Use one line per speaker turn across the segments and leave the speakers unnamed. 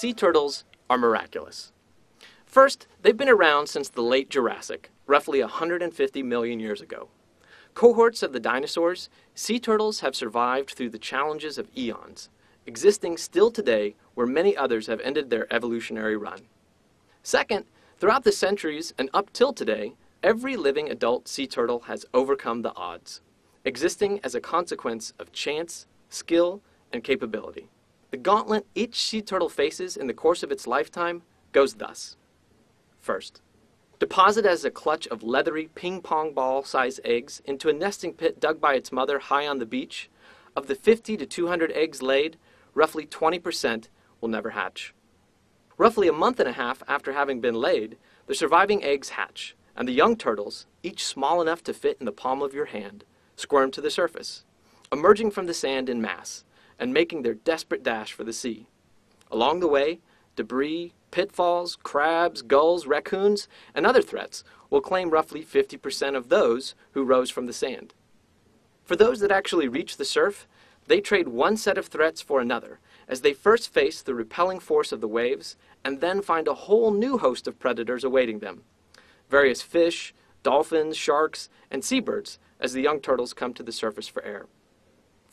sea turtles are miraculous. First, they've been around since the late Jurassic, roughly 150 million years ago. Cohorts of the dinosaurs, sea turtles have survived through the challenges of eons, existing still today where many others have ended their evolutionary run. Second, throughout the centuries and up till today, every living adult sea turtle has overcome the odds, existing as a consequence of chance, skill, and capability. The gauntlet each sea turtle faces in the course of its lifetime goes thus. First, deposit as a clutch of leathery ping-pong ball-sized eggs into a nesting pit dug by its mother high on the beach. Of the 50 to 200 eggs laid, roughly 20% will never hatch. Roughly a month and a half after having been laid, the surviving eggs hatch, and the young turtles, each small enough to fit in the palm of your hand, squirm to the surface, emerging from the sand in mass and making their desperate dash for the sea. Along the way, debris, pitfalls, crabs, gulls, raccoons, and other threats will claim roughly 50% of those who rose from the sand. For those that actually reach the surf, they trade one set of threats for another, as they first face the repelling force of the waves and then find a whole new host of predators awaiting them. Various fish, dolphins, sharks, and seabirds as the young turtles come to the surface for air.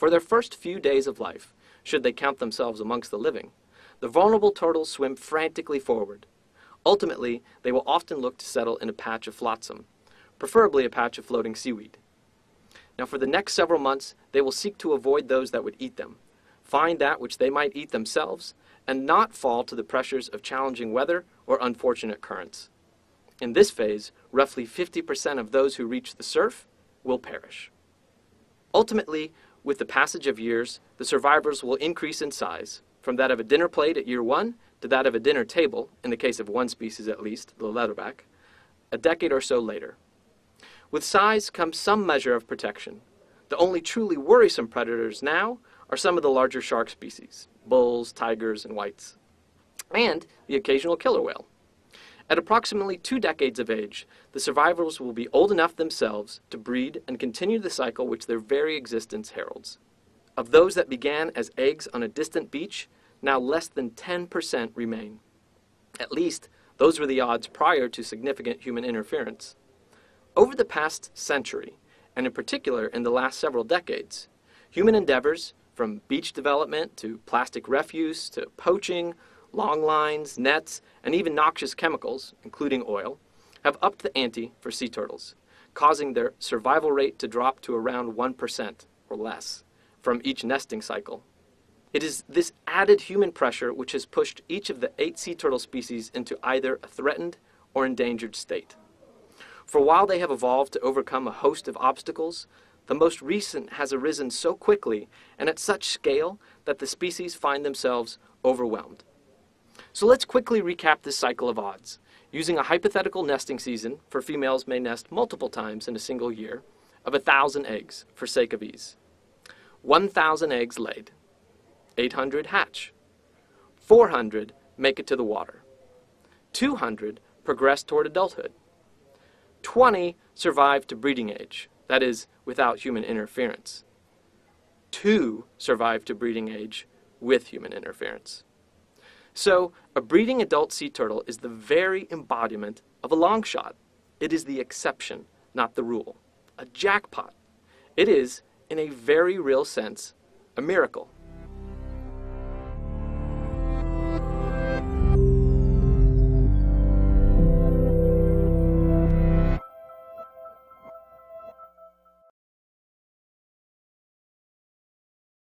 For their first few days of life, should they count themselves amongst the living, the vulnerable turtles swim frantically forward. Ultimately, they will often look to settle in a patch of flotsam, preferably a patch of floating seaweed. Now for the next several months, they will seek to avoid those that would eat them, find that which they might eat themselves, and not fall to the pressures of challenging weather or unfortunate currents. In this phase, roughly 50% of those who reach the surf will perish. Ultimately, with the passage of years, the survivors will increase in size, from that of a dinner plate at year 1 to that of a dinner table, in the case of one species at least, the leatherback, a decade or so later. With size comes some measure of protection. The only truly worrisome predators now are some of the larger shark species, bulls, tigers, and whites, and the occasional killer whale. At approximately 2 decades of age, the survivors will be old enough themselves to breed and continue the cycle which their very existence heralds. Of those that began as eggs on a distant beach, now less than 10% remain. At least, those were the odds prior to significant human interference. Over the past century, and in particular in the last several decades, human endeavors, from beach development to plastic refuse to poaching, long lines, nets, and even noxious chemicals, including oil, have upped the ante for sea turtles, causing their survival rate to drop to around 1% or less from each nesting cycle. It is this added human pressure which has pushed each of the 8 sea turtle species into either a threatened or endangered state. For while they have evolved to overcome a host of obstacles, the most recent has arisen so quickly and at such scale that the species find themselves overwhelmed. So let's quickly recap this cycle of odds. Using a hypothetical nesting season, for females may nest multiple times in a single year, of 1,000 eggs, for sake of ease. 1,000 eggs laid. 800 hatch. 400 make it to the water. 200 progress toward adulthood. 20 survive to breeding age, that is, without human interference. 2 survive to breeding age with human interference. So, a breeding adult sea turtle is the very embodiment of a long shot. It is the exception, not the rule. A jackpot. It is, in a very real sense, a miracle.